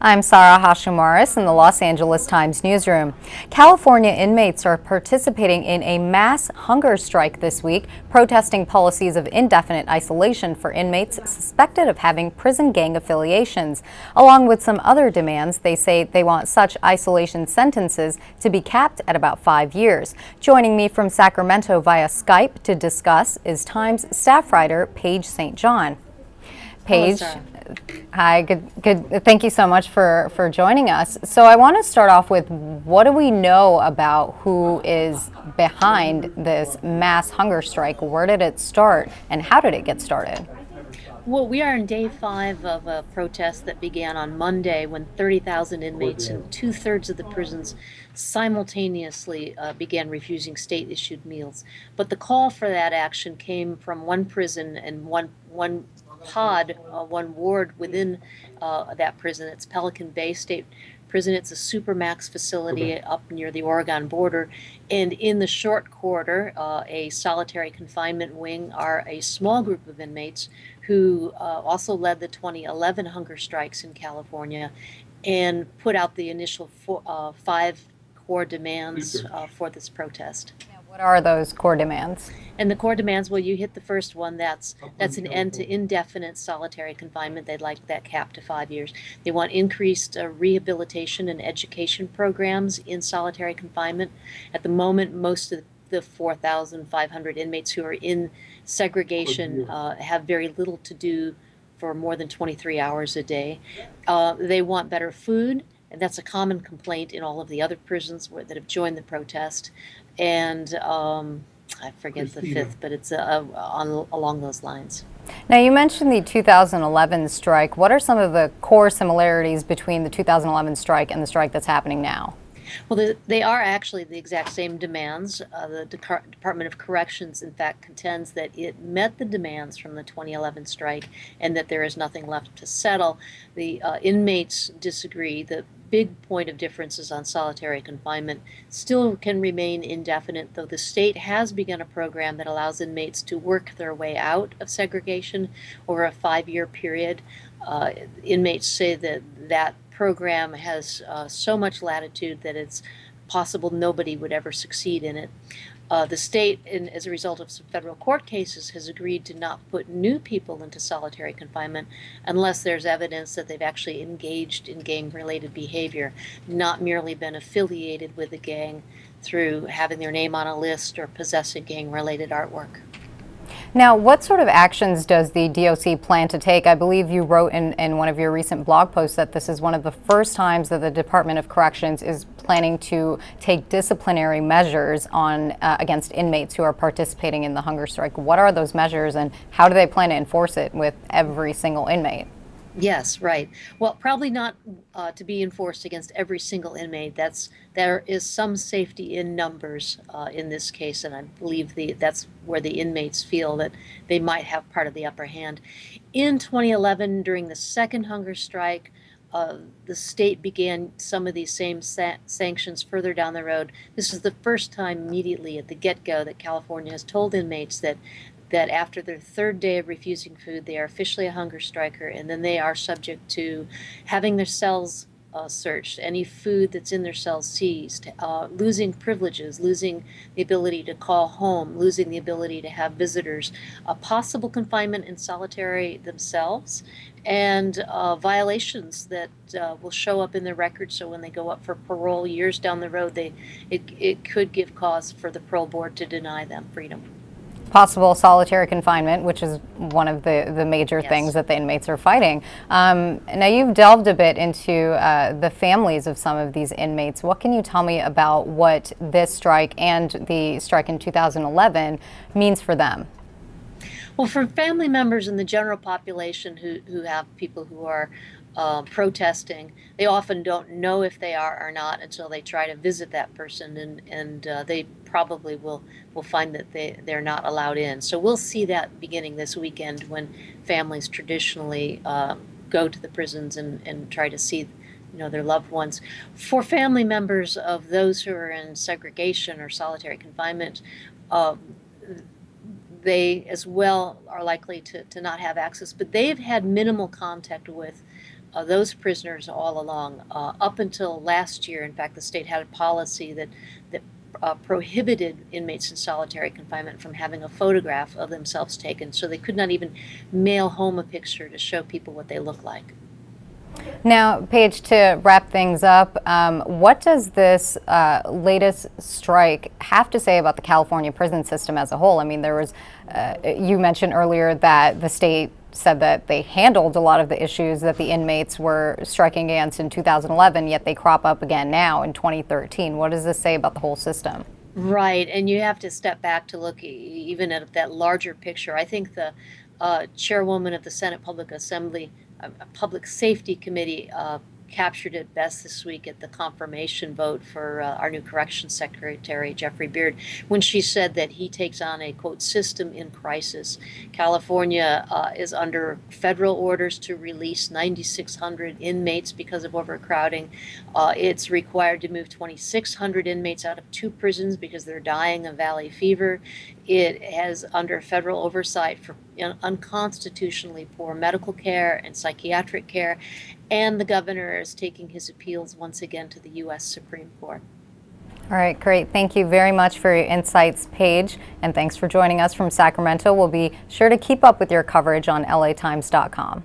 I'm Sarah Hashim-Waris in the Los Angeles Times newsroom. California inmates are participating in a mass hunger strike this week, protesting policies of indefinite isolation for inmates suspected of having prison gang affiliations. Along with some other demands, they say they want such isolation sentences to be capped at about 5 years. Joining me from Sacramento via Skype to discuss is Times staff writer Paige St. Paige, hi, good. Thank you so much for joining us. So I want to start off with, what do we know about who is behind this mass hunger strike? Where did it start and how did it get started? Well, we are in day 5 of a protest that began on Monday when 30,000 inmates in 2/3 of the prisons simultaneously began refusing state-issued meals. But the call for that action came from one prison and one pod, one ward within that prison. It's Pelican Bay State Prison. It's a supermax facility up near the Oregon border. And in the short corridor, a solitary confinement wing, are a small group of inmates who also led the 2011 hunger strikes in California and put out the initial 5 core demands for this protest. What are those core demands? And the core demands, well, you hit the first one. That's an end to indefinite solitary confinement. They'd like that capped to 5 years. They want increased rehabilitation and education programs in solitary confinement. At the moment, most of the 4,500 inmates who are in segregation have very little to do for more than 23 hours a day. They want better food, and that's a common complaint in all of the other prisons that have joined the protest. And I forget the fifth, but it's along those lines. Now, you mentioned the 2011 strike. What are some of the core similarities between the 2011 strike and the strike that's happening now? Well, they are actually the exact same demands. The Department of Corrections, in fact, contends that it met the demands from the 2011 strike and that there is nothing left to settle. The inmates disagree. The big point of difference is on solitary confinement. Still can remain indefinite, though the state has begun a program that allows inmates to work their way out of segregation over a 5-year period. Inmates say that that program has so much latitude that it's possible nobody would ever succeed in it. The state, as a result of some federal court cases, has agreed to not put new people into solitary confinement unless there's evidence that they've actually engaged in gang-related behavior, not merely been affiliated with the gang through having their name on a list or possessing gang-related artwork. Now, what sort of actions does the DOC plan to take? I believe you wrote in one of your recent blog posts that this is one of the first times that the Department of Corrections is planning to take disciplinary measures on against inmates who are participating in the hunger strike. What are those measures and how do they plan to enforce it with every single inmate? Yes, right. Well, probably not to be enforced against every single inmate. There is some safety in numbers in this case, and I believe that's where the inmates feel that they might have part of the upper hand. In 2011, during the second hunger strike, the state began some of these same sanctions further down the road. This is the first time immediately at the get-go that California has told inmates that after their 3rd day of refusing food, they are officially a hunger striker, and then they are subject to having their cells searched, any food that's in their cells seized, losing privileges, losing the ability to call home, losing the ability to have visitors, possible confinement in solitary themselves, and violations that will show up in their records. So when they go up for parole years down the road, it could give cause for the parole board to deny them freedom. Possible solitary confinement, which is one of the major things that the inmates are fighting. Now, you've delved a bit into the families of some of these inmates. What can you tell me about what this strike and the strike in 2011 means for them? Well, for family members in the general population who have people who are protesting, they often don't know if they are or not until they try to visit that person, and they probably will find that they're not allowed in. So we'll see that beginning this weekend when families traditionally go to the prisons and try to see their loved ones. For family members of those who are in segregation or solitary confinement, they as well are likely to not have access, but they've had minimal contact with those prisoners all along. Up until last year, in fact, the state had a policy that prohibited inmates in solitary confinement from having a photograph of themselves taken, so they could not even mail home a picture to show people what they look like. Now, Paige, to wrap things up, what does this latest strike have to say about the California prison system as a whole? I mean, there was, you mentioned earlier that the state said that they handled a lot of the issues that the inmates were striking against in 2011, yet they crop up again now in 2013. What does this say about the whole system? Right, and you have to step back to look even at that larger picture. I think the chairwoman of the Senate Public Safety Committee captured it best this week at the confirmation vote for our new Corrections Secretary, Jeffrey Beard, when she said that he takes on a, quote, system in crisis. California is under federal orders to release 9,600 inmates because of overcrowding. It's required to move 2,600 inmates out of 2 prisons because they're dying of valley fever. It has under federal oversight for unconstitutionally poor medical care and psychiatric care, and the governor is taking his appeals once again to the U.S. Supreme Court. All right, great. Thank you very much for your insights, Paige, and thanks for joining us from Sacramento. We'll be sure to keep up with your coverage on LAtimes.com.